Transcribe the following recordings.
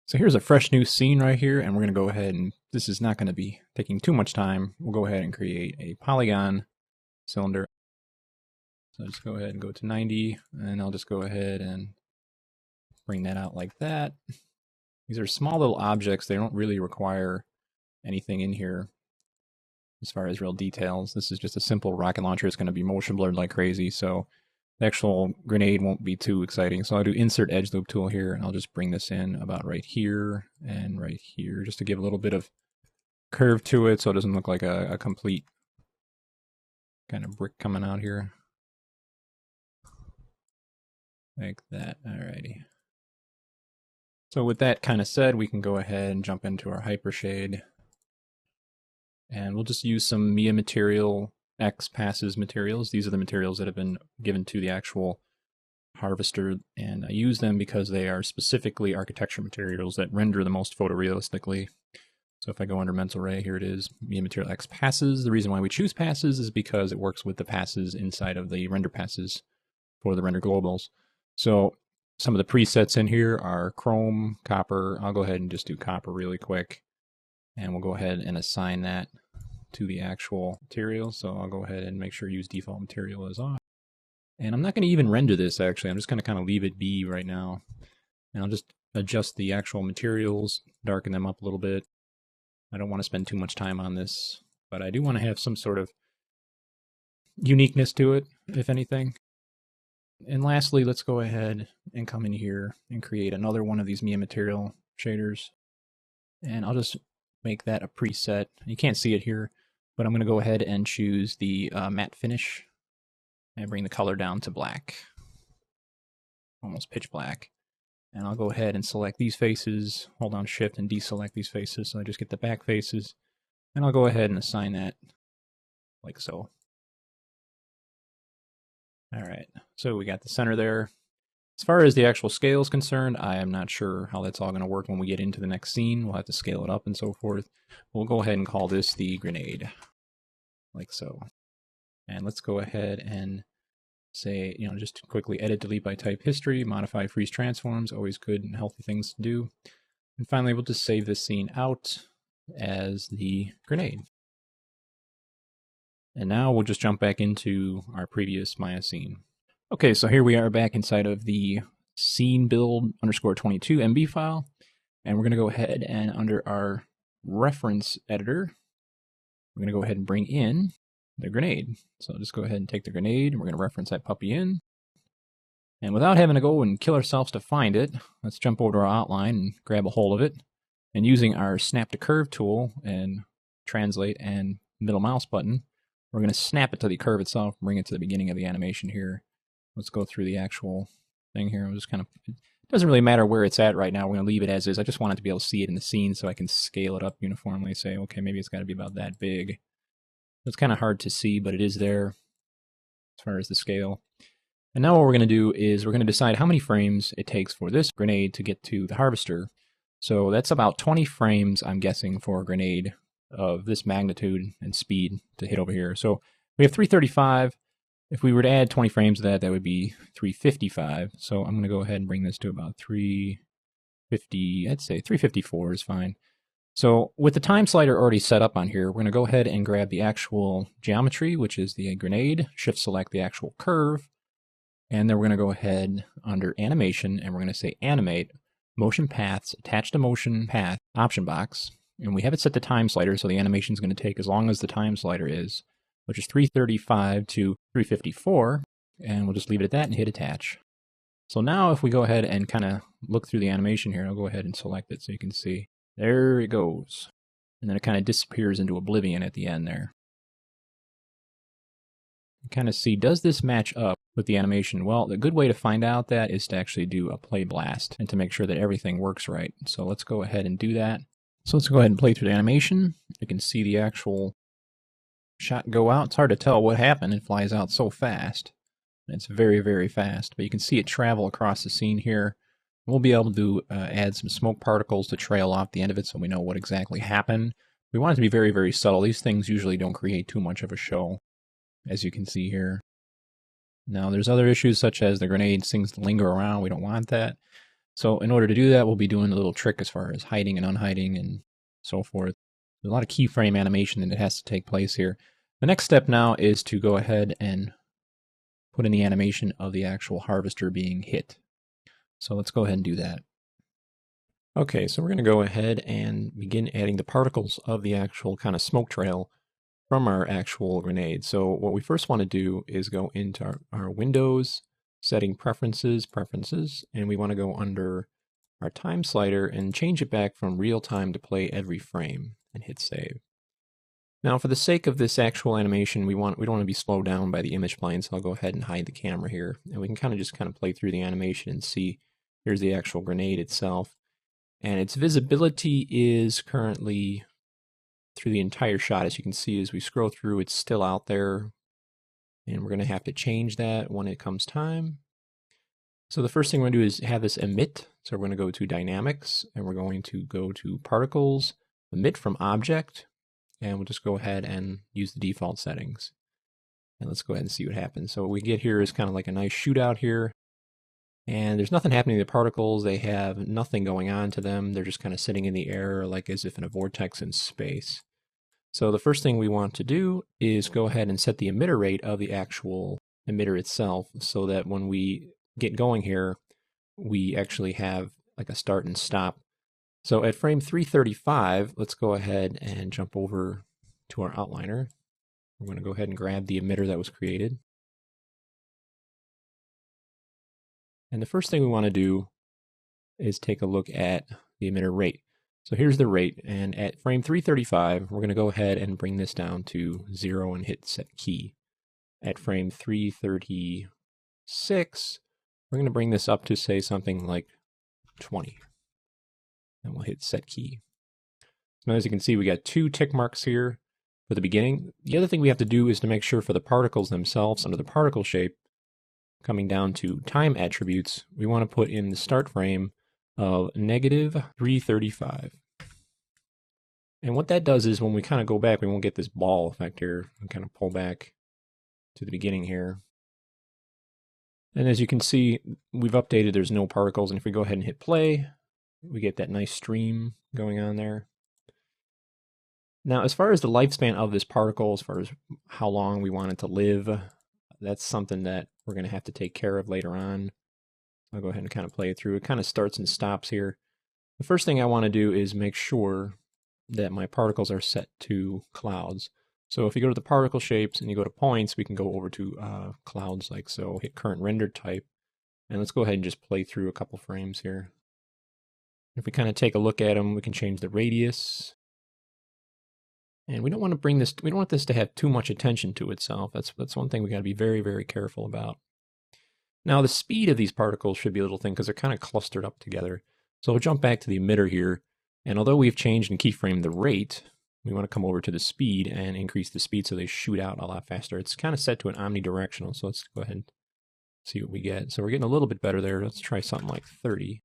So here's a fresh new scene right here, and we're going to go ahead and this is not going to be taking too much time. We'll go ahead and create a polygon cylinder. So just go ahead and go to 90, and I'll just go ahead and bring that out like that. These are small little objects. They don't really require anything in here as far as real details. This is just a simple rocket launcher. It's going to be motion blurred like crazy, so the actual grenade won't be too exciting. So I'll do insert edge loop tool here, and I'll just bring this in about right here and right here, just to give a little bit of curve to it so it doesn't look like a complete kind of brick coming out here. Like that. Alrighty. So with that kind of said, we can go ahead and jump into our Hypershade. And we'll just use some Mia material X passes materials. These are the materials that have been given to the actual harvester, and I use them because they are specifically architecture materials that render the most photorealistically. So if I go under Mental Ray, here it is, Mia material X passes. The reason why we choose passes is because it works with the passes inside of the render passes for the render globals. So some of the presets in here are chrome, copper. I'll go ahead and just do copper really quick, and we'll go ahead and assign that to the actual material. So I'll go ahead and make sure use default material is off. And I'm not going to even render this actually. I'm just going to kind of leave it be right now. And I'll just adjust the actual materials, darken them up a little bit. I don't want to spend too much time on this, but I do want to have some sort of uniqueness to it, if anything. And lastly, let's go ahead and come in here and create another one of these Mia material shaders. And I'll just make that a preset. You can't see it here, but I'm going to go ahead and choose the matte finish and bring the color down to black, almost pitch black. And I'll go ahead and select these faces, hold down shift and deselect these faces so I just get the back faces, and I'll go ahead and assign that like so. Alright, so we got the center there. As far as the actual scale is concerned, I am not sure how that's all going to work when we get into the next scene. We'll have to scale it up and so forth. We'll go ahead and call this the grenade, like so. And let's go ahead and say, just quickly edit, delete by type history, modify freeze transforms, always good and healthy things to do. And finally, we'll just save this scene out as the grenade. And now we'll just jump back into our previous Maya scene. Okay, so here we are back inside of the scene build _22 MB file. And we're going to go ahead and under our reference editor, we're going to go ahead and bring in the grenade. So just go ahead and take the grenade, and we're going to reference that puppy in. And without having to go and kill ourselves to find it, let's jump over to our outline and grab a hold of it. And using our snap to curve tool and translate and middle mouse button, we're going to snap it to the curve itself, bring it to the beginning of the animation here. Let's go through the actual thing here. It doesn't really matter where it's at right now. We're going to leave it as is. I just wanted to be able to see it in the scene so I can scale it up uniformly. Say, okay, maybe it's got to be about that big. It's kind of hard to see, but it is there as far as the scale. And now what we're going to do is we're going to decide how many frames it takes for this grenade to get to the harvester. So that's about 20 frames, I'm guessing, for a grenade of this magnitude and speed to hit over here. So we have 335. If we were to add 20 frames to that, that would be 355. So I'm going to go ahead and bring this to about 350. I'd say 354 is fine. So with the time slider already set up on here, we're going to go ahead and grab the actual geometry, which is the grenade, shift select the actual curve, and then we're going to go ahead under animation, and we're going to say animate, motion paths, attach to motion path, option box, and we have it set to time slider, so the animation is going to take as long as the time slider is, which is 335 to 354, and we'll just leave it at that and hit attach. So now if we go ahead and kind of look through the animation here, I'll go ahead and select it so you can see. There it goes. And then it kind of disappears into oblivion at the end there. You kind of see, does this match up with the animation? Well, the good way to find out that is to actually do a play blast and to make sure that everything works right. So let's go ahead and do that. So let's go ahead and play through the animation. You can see the actual shot go out. It's hard to tell what happened. It flies out so fast. It's very, very fast. But you can see it travel across the scene here. We'll be able to add some smoke particles to trail off the end of it so we know what exactly happened. We want it to be very, very subtle. These things usually don't create too much of a show, as you can see here. Now, there's other issues such as the grenade things linger around. We don't want that. So in order to do that, we'll be doing a little trick as far as hiding and unhiding and so forth. There's a lot of keyframe animation that has to take place here. The next step now is to go ahead and put in the animation of the actual harvester being hit. So let's go ahead and do that. Okay, so we're going to go ahead and begin adding the particles of the actual kind of smoke trail from our actual grenade. So what we first want to do is go into our Windows, setting preferences, and we want to go under our time slider and change it back from real time to play every frame and hit save. Now for the sake of this actual animation, we don't want to be slowed down by the image plane, so I'll go ahead and hide the camera here, and we can kind of play through the animation and see. Here's the actual grenade itself, and its visibility is currently through the entire shot. As you can see, as we scroll through, it's still out there, and we're going to have to change that when it comes time. So the first thing we're going to do is have this emit. So we're going to go to dynamics, and we're going to go to particles, emit from object, and we'll just go ahead and use the default settings. And let's go ahead and see what happens. So what we get here is kind of like a nice shootout here. And there's nothing happening to the particles. They have nothing going on to them. They're just kind of sitting in the air like as if in a vortex in space. So the first thing we want to do is go ahead and set the emitter rate of the actual emitter itself so that when we get going here, we actually have like a start and stop. So at frame 335, let's go ahead and jump over to our outliner. We're going to go ahead and grab the emitter that was created. And the first thing we want to do is take a look at the emitter rate. So here's the rate, and at frame 335, we're going to go ahead and bring this down to 0 and hit set key. At frame 336, we're going to bring this up to say something like 20. And we'll hit set key. Now as you can see, we got 2 tick marks here for the beginning. The other thing we have to do is to make sure for the particles themselves, under the particle shape, coming down to time attributes, we want to put in the start frame of -335. And what that does is when we kind of go back, we won't get this ball effect here and kind of pull back to the beginning here. And as you can see, we've updated, there's no particles. And if we go ahead and hit play, we get that nice stream going on there. Now, as far as the lifespan of this particle, as far as how long we want it to live, that's something that we're going to have to take care of later on. I'll go ahead and kind of play it through. It kind of starts and stops here. The first thing I want to do is make sure that my particles are set to clouds. So if you go to the particle shapes and you go to points, we can go over to clouds like so, hit current render type, and let's go ahead and just play through a couple frames here. If we kind of take a look at them, we can change the radius. And we don't want to bring this, we don't want this to have too much attention to itself. That's one thing we got to be very, very careful about. Now the speed of these particles should be a little thing because they're kind of clustered up together. So we'll jump back to the emitter here. And although we've changed and keyframed the rate, we want to come over to the speed and increase the speed so they shoot out a lot faster. It's kind of set to an omnidirectional. So let's go ahead and see what we get. So we're getting a little bit better there. Let's try something like 30.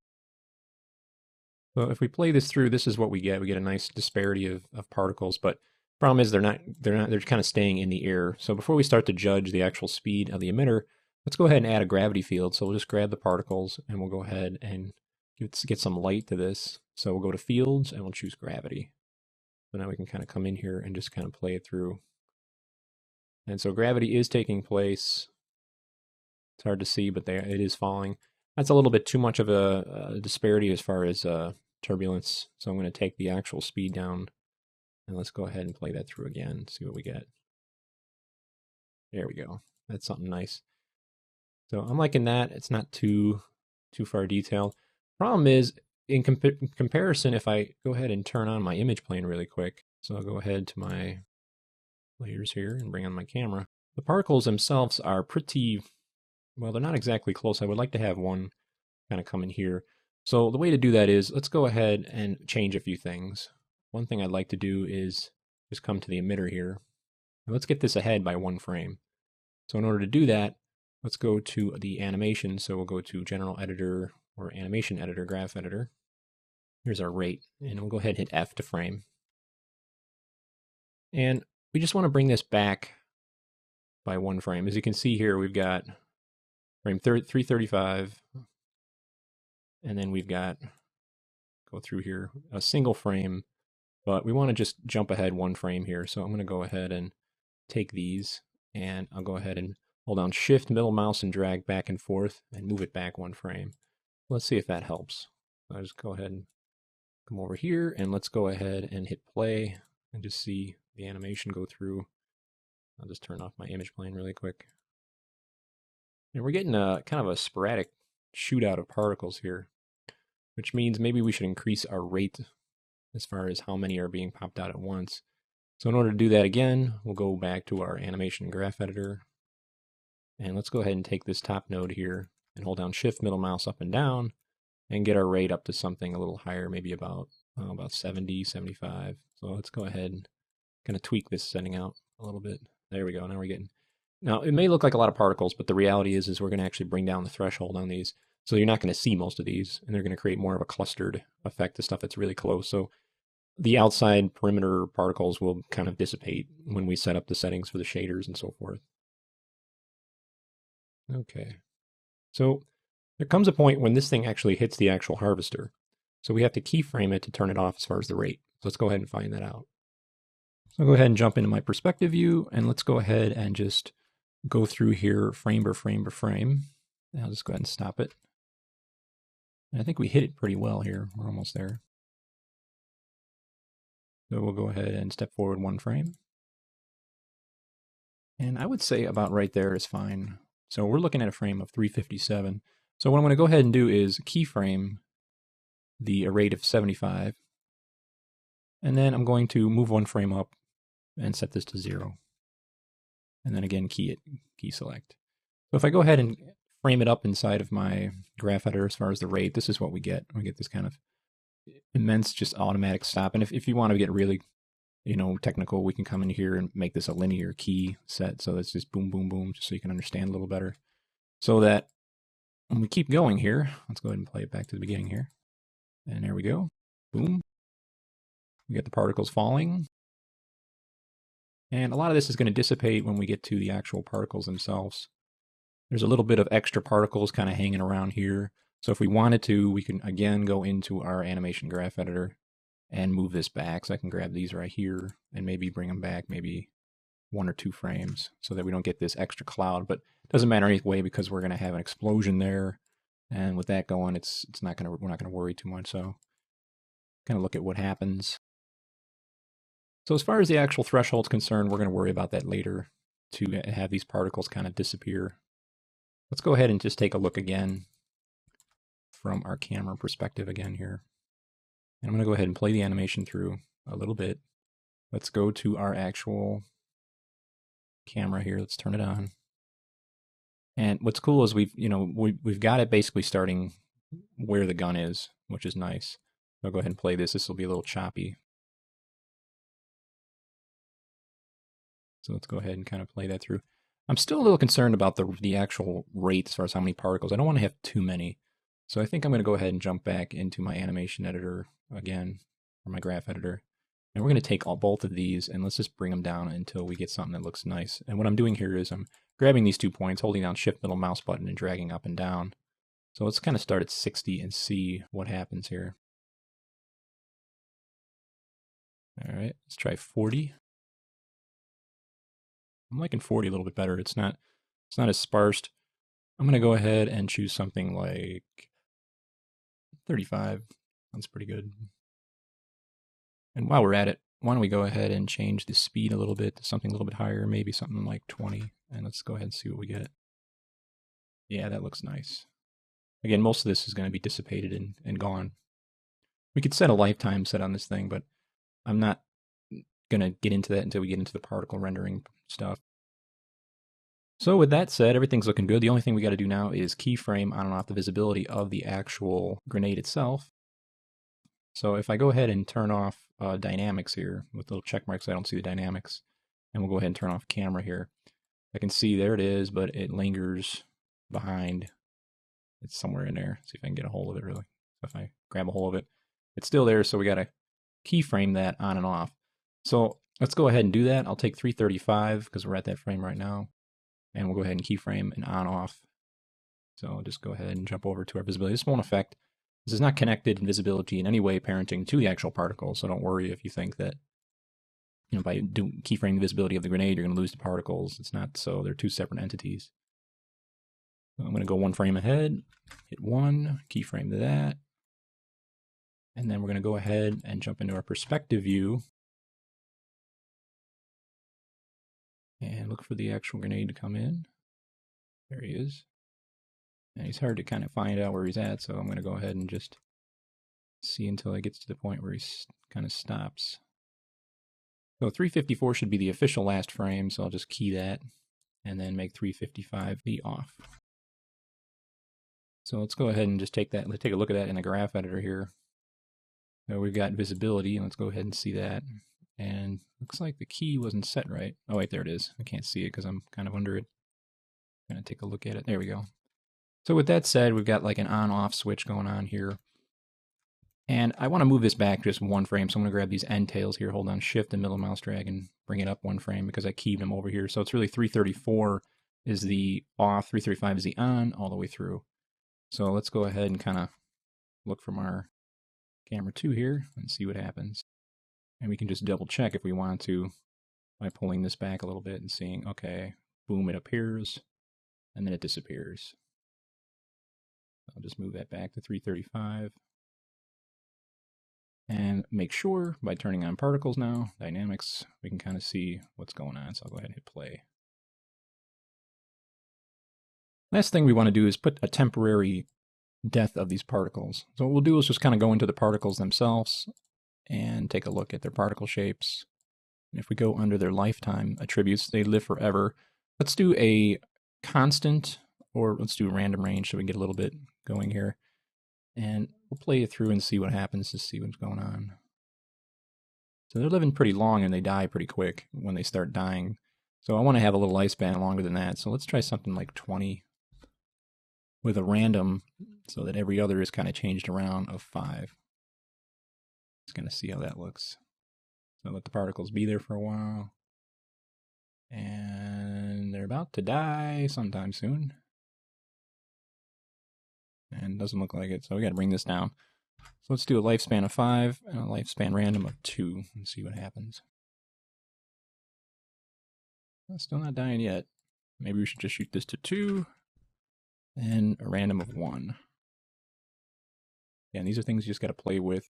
So if we play this through, this is what we get. We get a nice disparity of particles, but problem is they're kind of staying in the air. So before we start to judge the actual speed of the emitter, let's go ahead and add a gravity field. So we'll just grab the particles and we'll go ahead and get some light to this. So we'll go to fields and we'll choose gravity. So now we can kind of come in here and just kind of play it through. And so gravity is taking place. It's hard to see, but it is falling. That's a little bit too much of a disparity as far as turbulence. So I'm going to take the actual speed down. And let's go ahead and play that through again, see what we get. There we go. That's something nice. So I'm liking that. It's not too far detailed. Problem is, in comparison, if I go ahead and turn on my image plane really quick, so I'll go ahead to my layers here and bring on my camera. The particles themselves are pretty, well, they're not exactly close. I would like to have one kind of come in here. So the way to do that is, let's go ahead and change a few things. One thing I'd like to do is just come to the emitter here. And let's get this ahead by 1 frame. So in order to do that, let's go to the animation. So we'll go to General Editor or Animation Editor, Graph Editor. Here's our rate, and we'll go ahead and hit F to frame. And we just want to bring this back by 1 frame. As you can see here, we've got frame 335, And then we've got, go through here, a single frame, but we want to just jump ahead one frame here. So I'm going to go ahead and take these, and I'll go ahead and hold down Shift, middle mouse, and drag back and forth and move it back one frame. Let's see if that helps. I'll just go ahead and come over here, and let's go ahead and hit play and just see the animation go through. I'll just turn off my image plane really quick. And we're getting a kind of a sporadic shootout of particles here, which means maybe we should increase our rate as far as how many are being popped out at once. So in order to do that again, we'll go back to our animation graph editor. And let's go ahead and take this top node here and hold down Shift, middle mouse up and down, and get our rate up to something a little higher, maybe about 70, 75. So let's go ahead and kind of tweak this setting out a little bit. There we go. Now we're getting. Now it may look like a lot of particles, but the reality is we're going to actually bring down the threshold on these. So you're not going to see most of these, and they're going to create more of a clustered effect to stuff that's really close. So the outside perimeter particles will kind of dissipate when we set up the settings for the shaders and so forth. Okay. So there comes a point when this thing actually hits the actual harvester. So we have to keyframe it to turn it off as far as the rate. So let's go ahead and find that out. So I'll go ahead and jump into my perspective view, and let's go ahead and just go through here frame by frame by frame. And I'll just go ahead and stop it. And I think we hit it pretty well here. We're almost there. So we'll go ahead and step forward one frame. And I would say about right there is fine. So we're looking at a frame of 357. So what I'm going to go ahead and do is keyframe the rate of 75. And then I'm going to move one frame up and set this to 0. And then again, key select. So if I go ahead and frame it up inside of my graph editor as far as the rate, this is what we get. We get this kind of immense just automatic stop. And if you want to get really, technical, we can come in here and make this a linear key set. So it's just boom, boom, boom, just so you can understand a little better. So that when we keep going here, let's go ahead and play it back to the beginning here. And there we go. Boom. We get the particles falling. And a lot of this is going to dissipate when we get to the actual particles themselves. There's a little bit of extra particles kind of hanging around here. So if we wanted to, we can again go into our animation graph editor and move this back. So I can grab these right here and maybe bring them back maybe 1 or 2 frames so that we don't get this extra cloud. But it doesn't matter anyway because we're going to have an explosion there. And with that going, we're not going to worry too much. So kind of look at what happens. So as far as the actual threshold's concerned, we're going to worry about that later to have these particles kind of disappear. Let's go ahead and just take a look again from our camera perspective again here. And I'm going to go ahead and play the animation through a little bit. Let's go to our actual camera here. Let's turn it on. And what's cool is we've got it basically starting where the gun is, which is nice. I'll go ahead and play this. This will be a little choppy. So let's go ahead and kind of play that through. I'm still a little concerned about the actual rate as far as how many particles. I don't want to have too many. So I think I'm going to go ahead and jump back into my animation editor again, or my graph editor. And we're going to take both of these and let's just bring them down until we get something that looks nice. And what I'm doing here is I'm grabbing these 2 points, holding down Shift middle mouse button and dragging up and down. So let's kind of start at 60 and see what happens here. All right, let's try 40. I'm liking 40 a little bit better. It's not as sparse. I'm going to go ahead and choose something like 35. That's pretty good. And while we're at it, why don't we go ahead and change the speed a little bit to something a little bit higher, maybe something like 20. And let's go ahead and see what we get. Yeah, that looks nice. Again, most of this is going to be dissipated and gone. We could set a lifetime set on this thing, but I'm not going to get into that until we get into the particle rendering stuff. So with that said, everything's looking good. The only thing we got to do now is keyframe on and off the visibility of the actual grenade itself. So if I go ahead and turn off dynamics here with little check marks, I don't see the dynamics. And we'll go ahead and turn off camera here. I can see there it is, but it lingers behind. It's somewhere in there. See if I can get a hold of it really. So if I grab a hold of it, it's still there. So we got to keyframe that on and off. So let's go ahead and do that. I'll take 335 because we're at that frame right now. And we'll go ahead and keyframe and on off. So I'll just go ahead and jump over to our visibility. This won't affect This is not connected invisibility in any way parenting to the actual particle, so don't worry if you think that by keyframing the visibility of the grenade, you're going to lose the particles. It's not so. They're two separate entities. So I'm going to go one frame ahead, hit 1, keyframe to that, and then we're going to go ahead and jump into our perspective view and look for the actual grenade to come in. There he is. And he's hard to kind of find out where he's at, so I'm going to go ahead and just see until it gets to the point where he kind of stops. So 354 should be the official last frame, so I'll just key that and then make 355 the off. So let's go ahead and just take a look at that in the graph editor here. So we've got visibility, and let's go ahead and see that. And looks like the key wasn't set right. Oh wait, there it is. I can't see it because I'm kind of under it. I'm going to take a look at it. There we go. So with that said, we've got like an on-off switch going on here. And I want to move this back just one frame, so I'm going to grab these end tails here, hold on Shift and middle mouse drag and bring it up one frame because I keyed them over here. So it's really 334 is the off, 335 is the on, all the way through. So let's go ahead and kind of look from our camera 2 here and see what happens. And we can just double check if we want to by pulling this back a little bit and seeing, okay, boom, it appears, and then it disappears. I'll just move that back to 335. And make sure by turning on particles now, dynamics, we can kind of see what's going on. So I'll go ahead and hit play. Last thing we want to do is put a temporary depth of these particles. So what we'll do is just kind of go into the particles themselves and take a look at their particle shapes. And if we go under their lifetime attributes, they live forever. Let's do a constant, or let's do random range so we can get a little bit going here. And we'll play it through and see what happens to see what's going on. So they're living pretty long and they die pretty quick when they start dying. So I want to have a little lifespan longer than that. So let's try something like 20 with a random so that every other is kind of changed around of 5. Just going to see how that looks. So let the particles be there for a while. And they're about to die sometime soon. And doesn't look like it, so we got to bring this down. So let's do a lifespan of 5 and a lifespan random of 2 and see what happens. Well, still not dying yet. Maybe we should just shoot this to 2 and a random of 1. And these are things you just got to play with.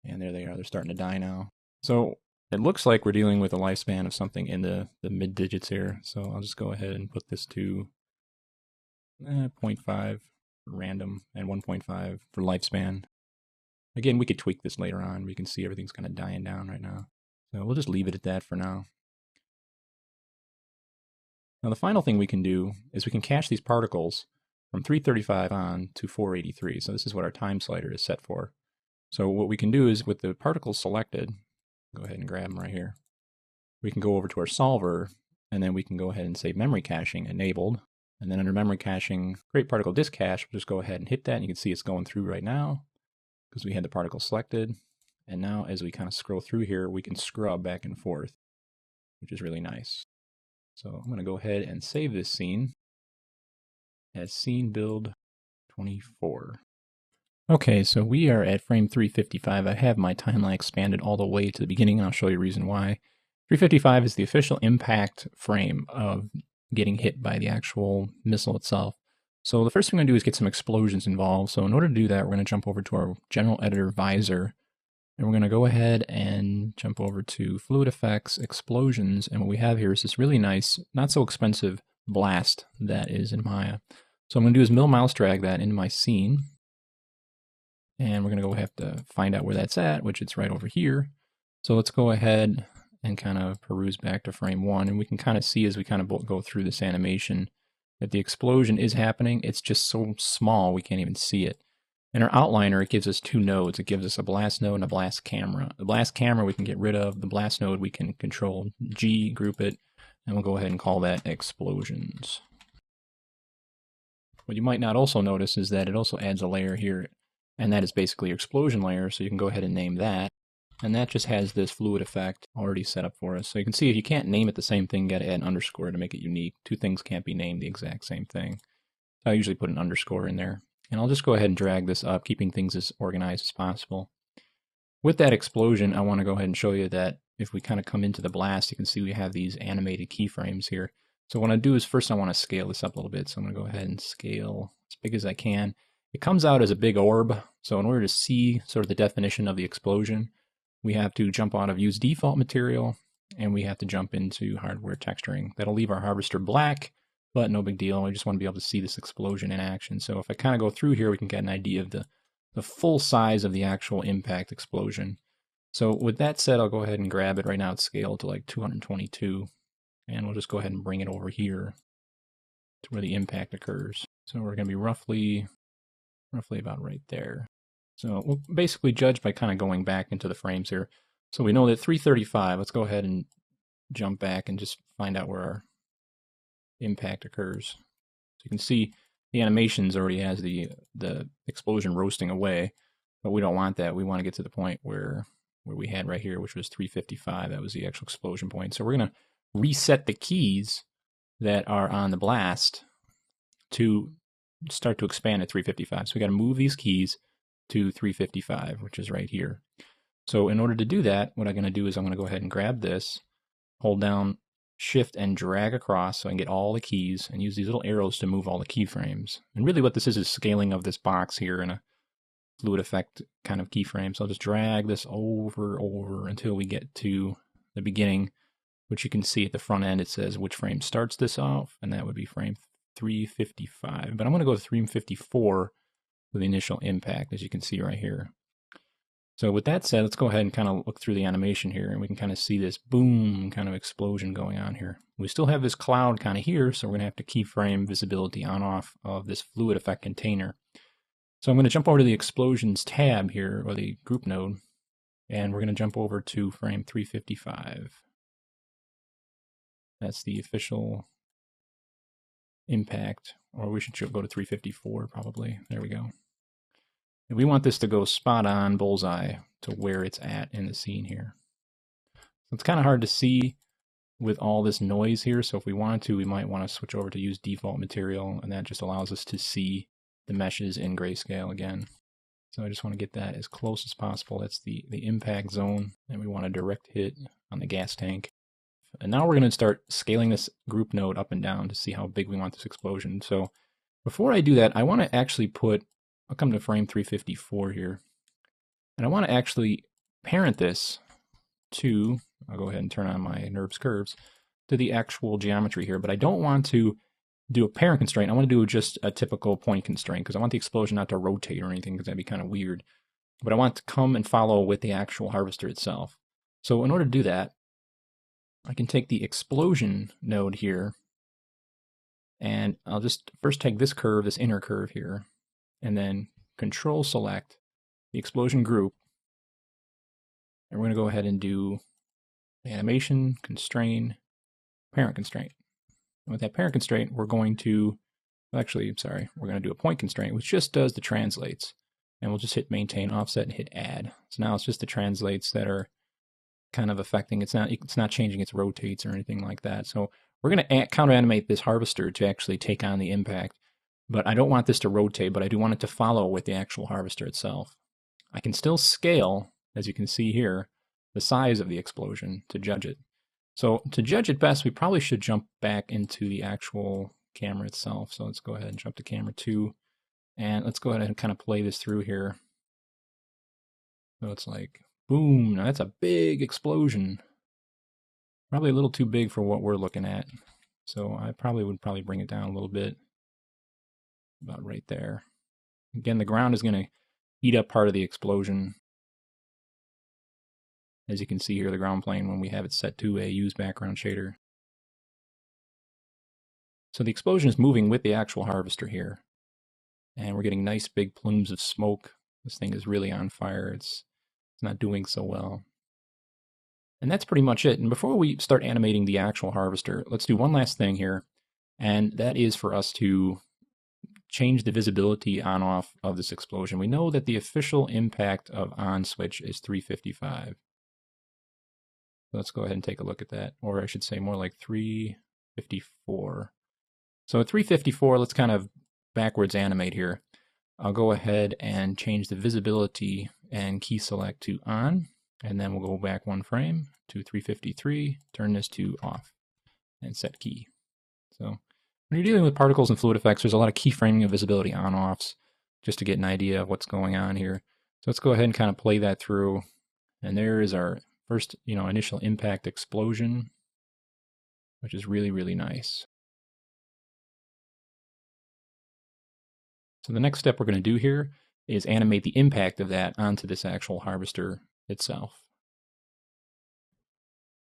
And there they are. They're starting to die now. So it looks like we're dealing with a lifespan of something in the mid digits here. So I'll just go ahead and put this to 0.5 random and 1.5 for lifespan. Again, we could tweak this later on. We can see everything's kind of dying down right now. So we'll just leave it at that for now. Now the final thing we can do is we can cache these particles from 335 on to 483. So this is what our time slider is set for. So what we can do is with the particles selected, go ahead and grab them right here. We can go over to our solver and then we can go ahead and say memory caching enabled. And then under memory caching, create particle disk cache, we'll just go ahead and hit that. And you can see it's going through right now because we had the particle selected. And now as we kind of scroll through here, we can scrub back and forth, which is really nice. So I'm going to go ahead and save this scene as scene build 24. Okay, so we are at frame 355. I have my timeline expanded all the way to the beginning, and I'll show you a reason why. 355 is the official impact frame of getting hit by the actual missile itself. So the first thing we're going to do is get some explosions involved. So in order to do that, we're going to jump over to our general editor visor, and we're going to go ahead and jump over to fluid effects, explosions, and what we have here is this really nice, not so expensive blast that is in Maya. So I'm going to do is middle mouse drag that into my scene, and we're going to go have to find out where that's at, which it's right over here. So let's go ahead and kind of peruse back to frame 1, and we can kind of see as we kind of go through this animation that the explosion is happening. It's just so small we can't even see it. In our outliner, it gives us 2 nodes. It gives us a blast node and a blast camera. The blast camera we can get rid of. The blast node we can control G, group it, and we'll go ahead and call that explosions. What you might not also notice is that it also adds a layer here, and that is basically your explosion layer, so you can go ahead and name that. And that just has this fluid effect already set up for us. So you can see if you can't name it the same thing, you got to add an underscore to make it unique. 2 things can't be named the exact same thing. So I usually put an underscore in there. And I'll just go ahead and drag this up, keeping things as organized as possible. With that explosion, I want to go ahead and show you that if we kind of come into the blast, you can see we have these animated keyframes here. So what I do is first I want to scale this up a little bit. So I'm going to go ahead and scale as big as I can. It comes out as a big orb. So in order to see sort of the definition of the explosion, we have to jump out of use default material, and we have to jump into hardware texturing. That'll leave our harvester black, but no big deal. I just want to be able to see this explosion in action. So if I kind of go through here, we can get an idea of the full size of the actual impact explosion. So with that said, I'll go ahead and grab it. Right now it's scaled to like 222, and we'll just go ahead and bring it over here to where the impact occurs. So we're going to be roughly about right there. So we'll basically judge by kind of going back into the frames here. So we know that 335, let's go ahead and jump back and just find out where our impact occurs. So you can see the animations already has the explosion roasting away, but we don't want that. We want to get to the point where we had right here, which was 355. That was the actual explosion point. So we're going to reset the keys that are on the blast to start to expand at 355. So we got to move these keys to 355, which is right here. So in order to do that, what I'm going to do is I'm going to go ahead and grab this, hold down Shift and drag across so I can get all the keys, and use these little arrows to move all the keyframes. And really what this is scaling of this box here in a fluid effect kind of keyframe. So I'll just drag this over until we get to the beginning, which you can see at the front end. It says which frame starts this off, and that would be frame 355. But I'm going to go to 354 for the initial impact, as you can see right here. So with that said, let's go ahead and kind of look through the animation here, and we can kind of see this boom kind of explosion going on here. We still have this cloud kind of here, so we're going to have to keyframe visibility on off of this fluid effect container. So I'm going to jump over to the explosions tab here, or the group node, and we're going to jump over to frame 355. That's the official impact, or we should go to 354 probably. There we go. And we want this to go spot on bullseye to where it's at in the scene here. So it's kind of hard to see with all this noise here. So if we wanted to, we might want to switch over to use default material, and that just allows us to see the meshes in grayscale again. So I just want to get that as close as possible. That's the impact zone, and we want a direct hit on the gas tank. And now we're going to start scaling this group node up and down to see how big we want this explosion. So before I do that, I want to actually I'll come to frame 354 here, and I want to actually parent this to, I'll go ahead and turn on my NURBS curves, to the actual geometry here, but I don't want to do a parent constraint. I want to do just a typical point constraint, because I want the explosion not to rotate or anything, because that'd be kind of weird. But I want it to come and follow with the actual harvester itself. So in order to do that, I can take the explosion node here, and I'll just first take this curve, this inner curve here, and then control select the explosion group. And we're going to go ahead and do animation, constrain, parent constraint. And with that parent constraint, we're going to, we're going to do a point constraint, which just does the translates. And we'll just hit maintain offset and hit add. So now it's just the translates that are kind of affecting, it's not changing its rotates or anything like that. So we're going to counter animate this harvester to actually take on the impact. But I don't want this to rotate, but I do want it to follow with the actual harvester itself. I can still scale, as you can see here, the size of the explosion to judge it. So to judge it best, we probably should jump back into the actual camera itself. So let's go ahead and jump to camera 2, and let's go ahead and kind of play this through here. So it's like, boom, now that's a big explosion. Probably a little too big for what we're looking at. So I would bring it down a little bit. About right there. Again, the ground is going to eat up part of the explosion. As you can see here, the ground plane, when we have it set to a use background shader. So the explosion is moving with the actual harvester here. And we're getting nice big plumes of smoke. This thing is really on fire. It's not doing so well. And that's pretty much it. And before we start animating the actual harvester, let's do one last thing here. And that is for us to change the visibility on off of this explosion. We know that the official impact of on switch is 355. Let's go ahead and take a look at that, or I should say more like 354. So at 354, let's kind of backwards animate here. I'll go ahead and change the visibility and key select to on, and then we'll go back one frame to 353, turn this to off, and set key. So when you're dealing with particles and fluid effects, there's a lot of keyframing of visibility on-offs just to get an idea of what's going on here. So let's go ahead and kind of play that through. And there is our first, initial impact explosion, which is really, really nice. So the next step we're going to do here is animate the impact of that onto this actual harvester itself.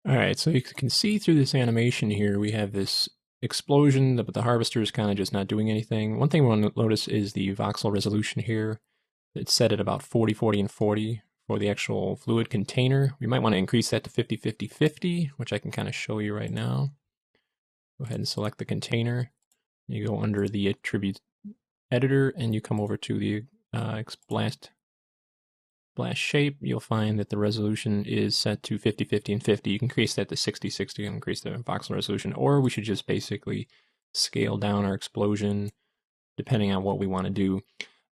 All right, so you can see through this animation here, we have this explosion, but the harvester is kind of just not doing anything. One thing we want to notice is the voxel resolution here. It's set at about 40, 40, and 40 for the actual fluid container. We might want to increase that to 50, 50, 50, which I can kind of show you right now. Go ahead and select the container. You go under the attribute editor and you come over to the blast shape. You'll find that the resolution is set to 50, 50, and 50. You can increase that to 60, 60 and increase the voxel resolution, or we should just basically scale down our explosion depending on what we want to do.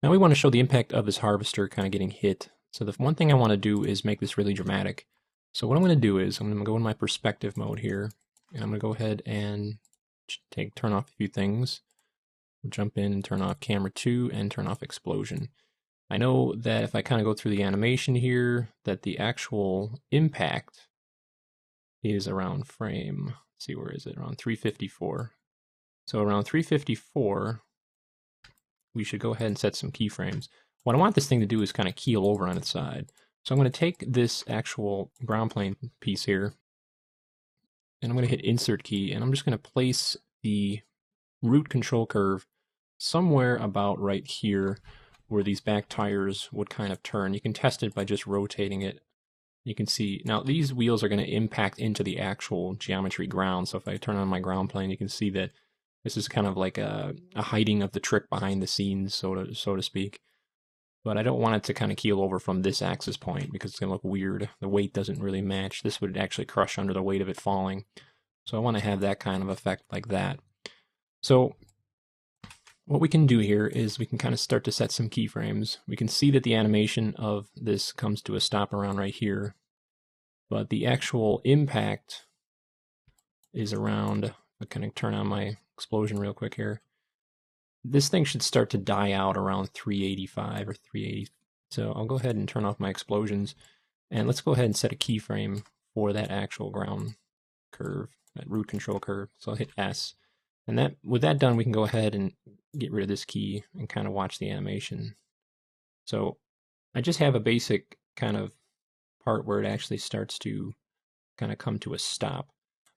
Now we want to show the impact of this harvester kind of getting hit. So the one thing I want to do is make this really dramatic. So what I'm going to do is I'm going to go in my perspective mode here, and I'm going to go ahead and turn off a few things. Jump in and turn off camera 2 and turn off explosion. I know that if I kind of go through the animation here, that the actual impact is around frame, let's see, where is it? Around 354. So around 354, we should go ahead and set some keyframes. What I want this thing to do is kind of keel over on its side. So I'm going to take this actual ground plane piece here, and I'm going to hit insert key, and I'm just going to place the root control curve somewhere about right here where these back tires would kind of turn. You can test it by just rotating it. You can see, now these wheels are going to impact into the actual geometry ground. So if I turn on my ground plane, you can see that this is kind of like a hiding of the trick behind the scenes, so to speak. But I don't want it to kind of keel over from this axis point because it's going to look weird. The weight doesn't really match. This would actually crush under the weight of it falling. So I want to have that kind of effect like that. So what we can do here is we can kind of start to set some keyframes. We can see that the animation of this comes to a stop around right here, but the actual impact is around, I kind of turn on my explosion real quick here. This thing should start to die out around 385 or 380. So I'll go ahead and turn off my explosions, and let's go ahead and set a keyframe for that actual ground curve, that root control curve. So I'll hit S. And with that done, we can go ahead and get rid of this key and kind of watch the animation. So I just have a basic kind of part where it actually starts to kind of come to a stop.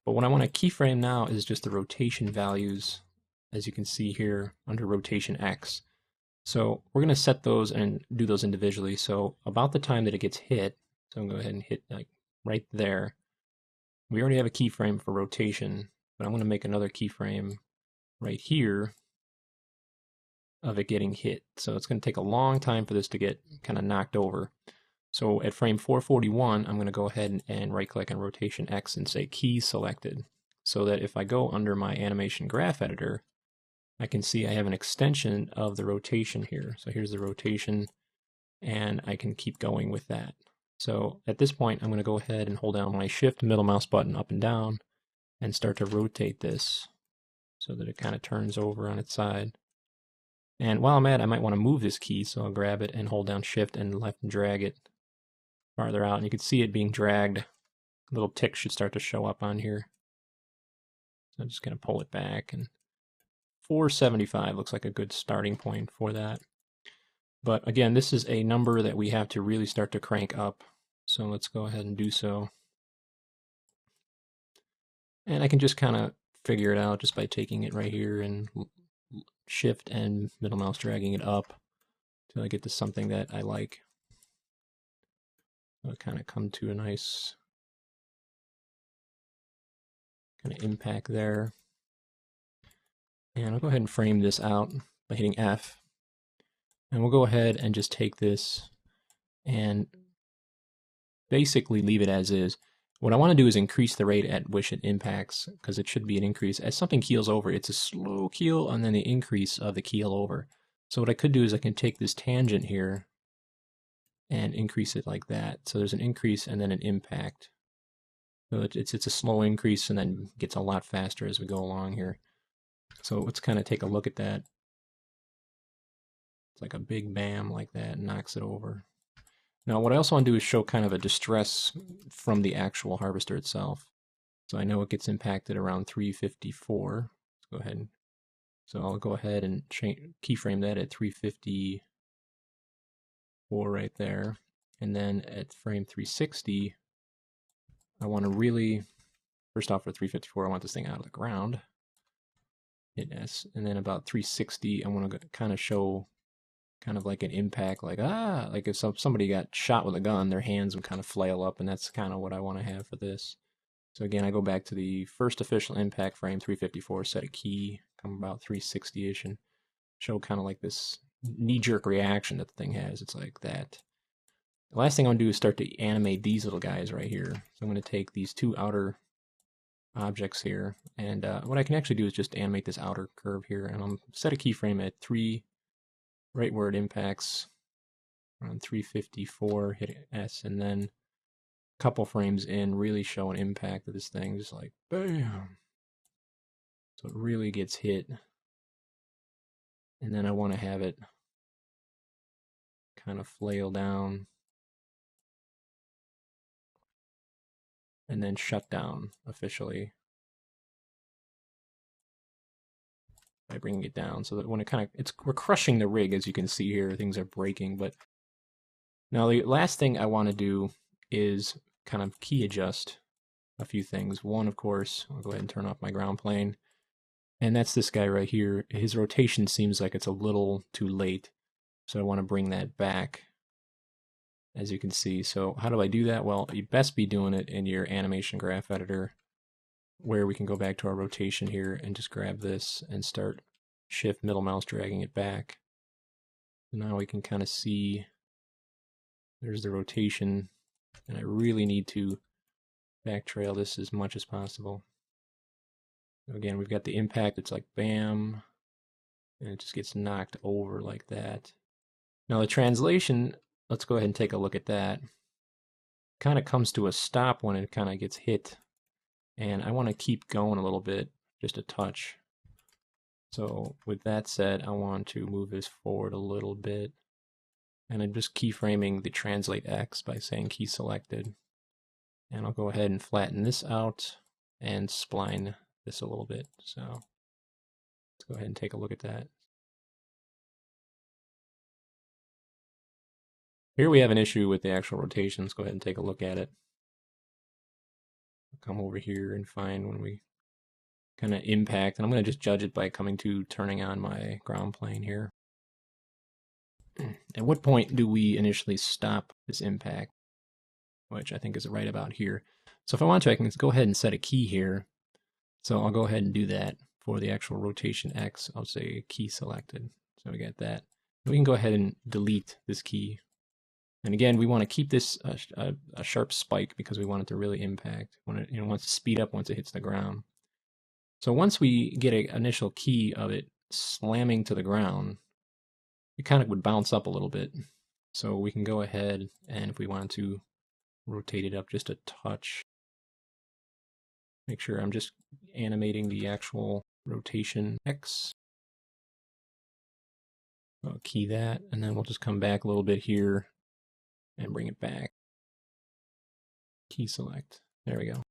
But what I want to keyframe now is just the rotation values, as you can see here under rotation X. So we're going to set those and do those individually. So about the time that it gets hit, so I'm going to go ahead and hit like right there. We already have a keyframe for rotation, but I'm going to make another keyframe right here of it getting hit. So it's going to take a long time for this to get kind of knocked over. So at frame 441, I'm going to go ahead and right click on rotation X and say key selected, so that if I go under my animation graph editor, I can see I have an extension of the rotation here. So here's the rotation, and I can keep going with that. So at this point, I'm going to go ahead and hold down my shift middle mouse button up and down and start to rotate this so that it kind of turns over on its side. And while I'm at it, I might want to move this key, so I'll grab it and hold down shift and left and drag it farther out. And you can see it being dragged. A little tick should start to show up on here. So I'm just going to pull it back, and 475 looks like a good starting point for that. But again, this is a number that we have to really start to crank up. So let's go ahead and do so. And I can just kind of figure it out just by taking it right here and shift and middle mouse dragging it up until I get to something that I like. So kind of come to a nice kind of impact there. And I'll go ahead and frame this out by hitting F. And we'll go ahead and just take this and basically leave it as is. What I want to do is increase the rate at which it impacts, because it should be an increase. As something keels over, it's a slow keel and then the increase of the keel over. So what I could do is I can take this tangent here and increase it like that. So there's an increase and then an impact. So it's a slow increase and then gets a lot faster as we go along here. So let's kind of take a look at that. It's like a big bam like that, knocks it over. Now what I also want to do is show kind of a distress from the actual harvester itself. So I know it gets impacted around 354. Let's go ahead and, so I'll go ahead and keyframe that at 354 right there. And then at frame 360, I want to really, first off for 354, I want this thing out of the ground. Hit S. And then about 360, I want to kind of show kind of like an impact, like if somebody got shot with a gun, their hands would kind of flail up, and that's kind of what I want to have for this. So again, I go back to the first official impact frame, 354, set a key, come about 360-ish, and show kind of like this knee-jerk reaction that the thing has. It's like that. The last thing I want to do is start to animate these little guys right here. So I'm going to take these two outer objects here, and what I can actually do is just animate this outer curve here, and I'll set a keyframe at 3, right where it impacts, around 354, hit S, and then a couple frames in, really show an impact of this thing, just like bam. So it really gets hit, and then I want to have it kind of flail down and then shut down officially by bringing it down, so that when it kind of, we're crushing the rig, as you can see here, things are breaking. But now the last thing I want to do is kind of key adjust a few things. One, of course, I'll go ahead and turn off my ground plane, and that's this guy right here. His rotation seems like it's a little too late, so I want to bring that back, as you can see. So how do I do that? Well, you best be doing it in your animation graph editor, where we can go back to our rotation here and just grab this and start shift middle mouse dragging it back. Now we can kind of see there's the rotation, and I really need to back trail this as much as possible. So again, we've got the impact, it's like bam, and it just gets knocked over like that. Now the translation, let's go ahead and take a look at that. Kind of comes to a stop when it kind of gets hit, and I want to keep going a little bit, just a touch. So with that said, I want to move this forward a little bit, and I'm just keyframing the translate X by saying key selected. And I'll go ahead and flatten this out and spline this a little bit. So let's go ahead and take a look at that. Here we have an issue with the actual rotation. Let's go ahead and take a look at it. Come over here and find when we kind of impact, and I'm going to just judge it by turning on my ground plane here. At what point do we initially stop this impact? Which I think is right about here. So if I want to, I can go ahead and set a key here. So I'll go ahead and do that for the actual rotation X. I'll say key selected. So we got that. We can go ahead and delete this key. And again, we want to keep this a sharp spike because we want it to really impact when it wants to speed up once it hits the ground. So once we get an initial key of it slamming to the ground, it kind of would bounce up a little bit. So we can go ahead, and if we want to rotate it up just a touch, make sure I'm just animating the actual rotation X. I'll key that, and then we'll just come back a little bit here and bring it back. Key select. There we go.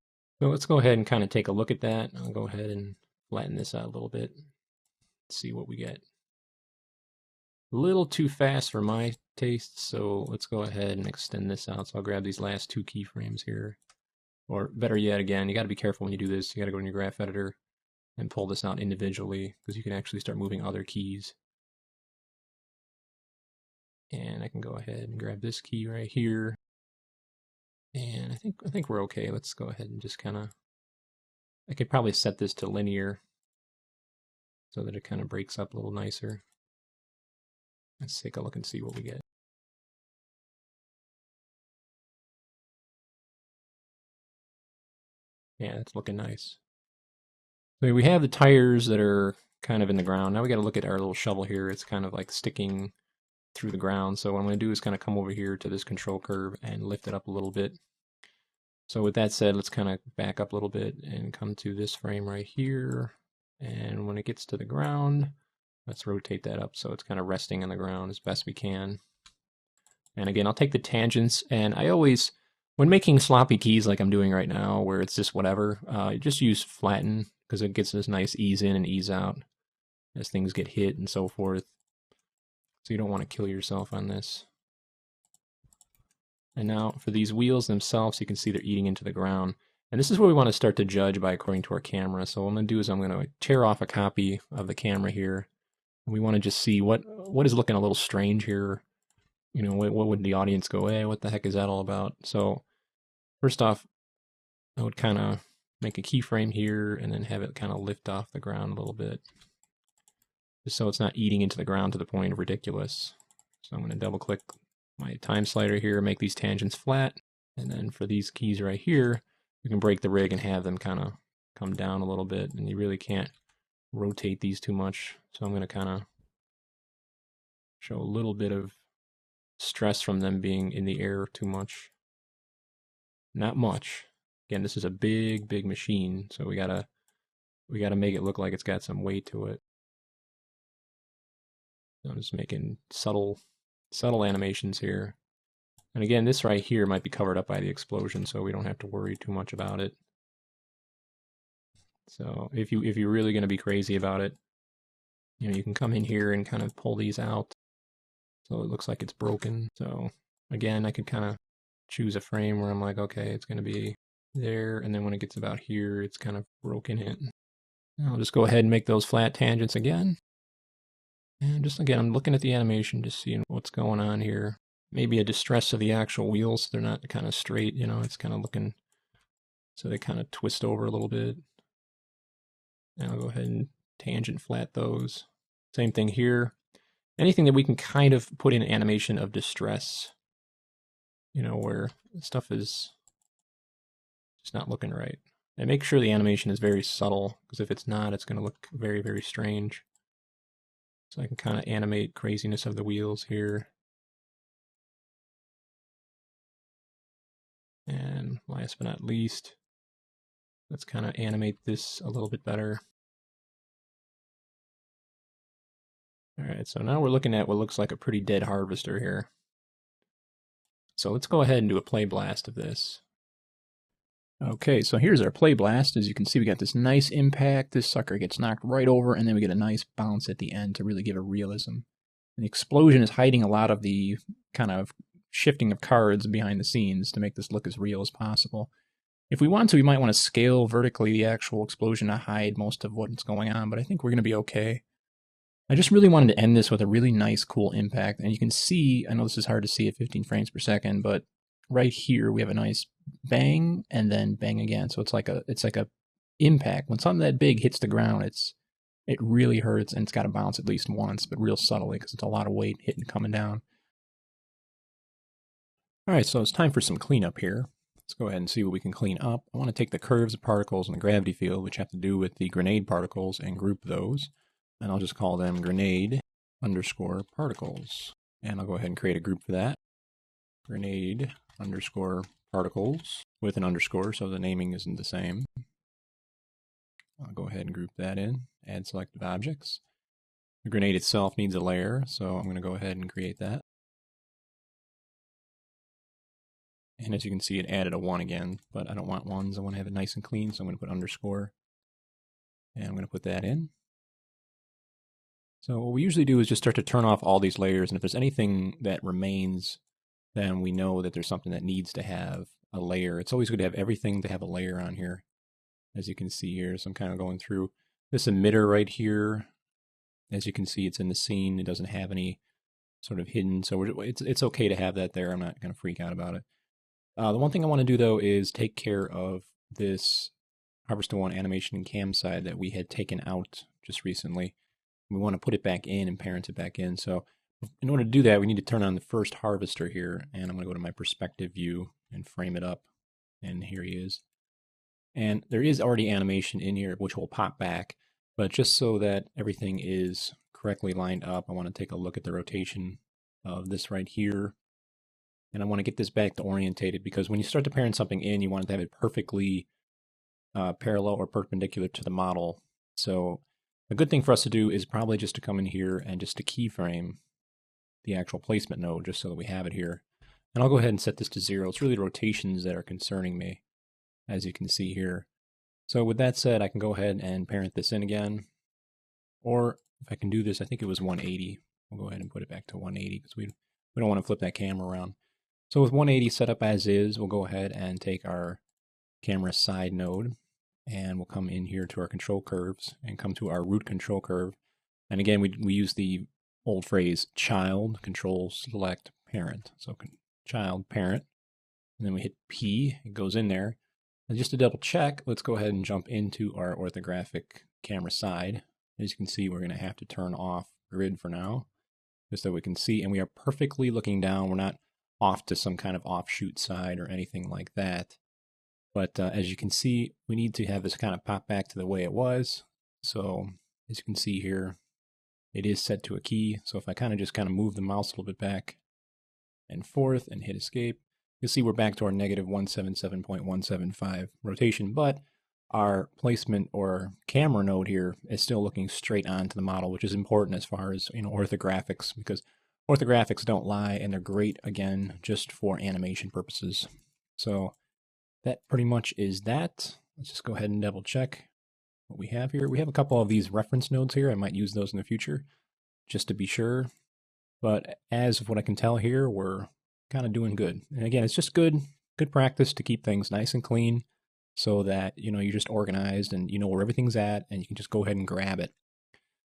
So let's go ahead and kind of take a look at that. I'll go ahead and flatten this out a little bit. See what we get. A little too fast for my taste, so let's go ahead and extend this out. So I'll grab these last two keyframes here. Or better yet, again, you got to be careful when you do this. You got to go in your graph editor and pull this out individually, because you can actually start moving other keys. And I can go ahead and grab this key right here. And I think we're okay. Let's go ahead and just kind of, I could probably set this to linear so that it kind of breaks up a little nicer. Let's take a look and see what we get. Yeah, it's looking nice. So we have the tires that are kind of in the ground. Now we got to look at our little shovel here. It's kind of like sticking through the ground. So what I'm going to do is kind of come over here to this control curve and lift it up a little bit. So with that said, let's kind of back up a little bit and come to this frame right here. And when it gets to the ground, let's rotate that up so it's kind of resting on the ground as best we can. And again, I'll take the tangents, and I always, when making sloppy keys like I'm doing right now, where it's just whatever, just use flatten, because it gets this nice ease in and ease out as things get hit and so forth. So you don't want to kill yourself on this. And now for these wheels themselves, you can see they're eating into the ground. And this is where we want to start to judge by according to our camera. So what I'm going to do is I'm going to tear off a copy of the camera here. And we want to just see what is looking a little strange here. You know, what would the audience go, hey, what the heck is that all about? So first off, I would kind of make a keyframe here and then have it kind of lift off the ground a little bit, just so it's not eating into the ground to the point of ridiculous. So I'm going to double click my time slider here, make these tangents flat. And then for these keys right here, we can break the rig and have them kind of come down a little bit. And you really can't rotate these too much. So I'm going to kind of show a little bit of stress from them being in the air too much. Not much. Again, this is a big machine, so we gotta make it look like it's got some weight to it. I'm just making subtle animations here. And again, this right here might be covered up by the explosion, so we don't have to worry too much about it. So if you're really going to be crazy about it, you know, you can come in here and kind of pull these out so it looks like it's broken. So again, I could kind of choose a frame where I'm like, okay, it's going to be there, and then when it gets about here, it's kind of broken in. I'll just go ahead and make those flat tangents again. And just again, I'm looking at the animation, just seeing what's going on here. Maybe a distress of the actual wheels. They're not kind of straight, you know, it's kind of looking, so they kind of twist over a little bit. And I'll go ahead and tangent flat those. Same thing here. Anything that we can kind of put in animation of distress, you know, where stuff is just not looking right. And make sure the animation is very subtle, because if it's not, it's going to look very strange. So I can kind of animate craziness of the wheels here. And last but not least, let's kind of animate this a little bit better. All right, so now we're looking at what looks like a pretty dead harvester here. So let's go ahead and do a play blast of this. Okay, so here's our play blast. As you can see, we got this nice impact. This sucker gets knocked right over, and then we get a nice bounce at the end to really give it realism. And the explosion is hiding a lot of the kind of shifting of cards behind the scenes to make this look as real as possible. If we want to, we might want to scale vertically the actual explosion to hide most of what's going on, but I think we're going to be okay. I just really wanted to end this with a really nice, cool impact. And you can see, I know this is hard to see at 15 frames per second, but right here we have a nice bang and then bang again. So it's like a impact. When something that big hits the ground, it really hurts, and it's got to bounce at least once, but real subtly, because it's a lot of weight hitting coming down. All right, so it's time for some cleanup here. Let's go ahead and see what we can clean up. I want to take the curves of particles in the gravity field, which have to do with the grenade particles, and group those. And I'll just call them grenade underscore particles. And I'll go ahead and create a group for that. Grenade underscore particles with an underscore, so the naming isn't the same. I'll go ahead and group that in. Add selected objects. The grenade itself needs a layer, so I'm going to go ahead and create that. And as you can see, it added a 1 again, but I don't want 1s. I want to have it nice and clean, so I'm going to put underscore. And I'm going to put that in. So what we usually do is just start to turn off all these layers, and if there's anything that remains, then we know that there's something that needs to have a layer. It's always good to have everything to have a layer on here, as you can see here. So I'm kind of going through this emitter right here. As you can see, it's in the scene. It doesn't have any sort of hidden, so it's okay to have that there. I'm not going to freak out about it. The one thing I want to do, though, is take care of this Harvester 1 animation and cam side that we had taken out just recently. We want to put it back in and parent it back in. So in order to do that, we need to turn on the first harvester here. And I'm going to go to my perspective view and frame it up. And here he is. And there is already animation in here, which will pop back. But just so that everything is correctly lined up, I want to take a look at the rotation of this right here. And I want to get this back to orientated, because when you start to parent something in, you want it to have it perfectly parallel or perpendicular to the model. So a good thing for us to do is probably just to come in here and just to keyframe the actual placement node, just so that we have it here. And I'll go ahead and set this to 0. It's really the rotations that are concerning me, as you can see here. So with that said, I can go ahead and parent this in again. Or if I can do this, I think it was 180. We'll go ahead and put it back to 180 because we don't want to flip that camera around. So with 180 set up as is, we'll go ahead and take our camera side node, and we'll come in here to our control curves and come to our root control curve. And again, we use the old phrase child control select parent. So child parent, and then we hit P, it goes in there. And just to double check, let's go ahead and jump into our orthographic camera side. As you can see, we're going to have to turn off grid for now, just so we can see, and we are perfectly looking down. We're not off to some kind of offshoot side or anything like that. But as you can see, we need to have this kind of pop back to the way it was. So as you can see here, it is set to a key. So if I kind of move the mouse a little bit back and forth and hit escape, you'll see we're back to our negative 177.175 rotation, but our placement or camera node here is still looking straight onto the model, which is important as far as, orthographics, because orthographics don't lie, and they're great, again, just for animation purposes. So that pretty much is that. Let's just go ahead and double check what we have here. We have a couple of these reference nodes here. I might use those in the future just to be sure. But as of what I can tell here, we're kind of doing good. And again, it's just good practice to keep things nice and clean so that, you're just organized and you know where everything's at, and you can just go ahead and grab it.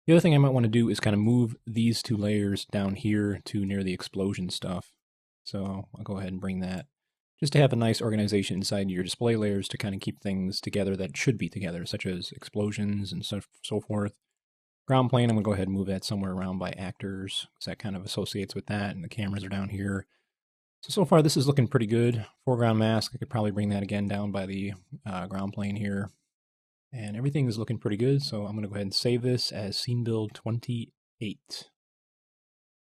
The other thing I might want to do is kind of move these two layers down here to near the explosion stuff. So I'll go ahead and bring that, just to have a nice organization inside your display layers to kind of keep things together that should be together, such as explosions and so forth. Ground plane, I'm going to go ahead and move that somewhere around by actors, because that kind of associates with that, and the cameras are down here. So far this is looking pretty good. Foreground mask, I could probably bring that again down by the ground plane here. And everything is looking pretty good, so I'm going to go ahead and save this as scene build 28.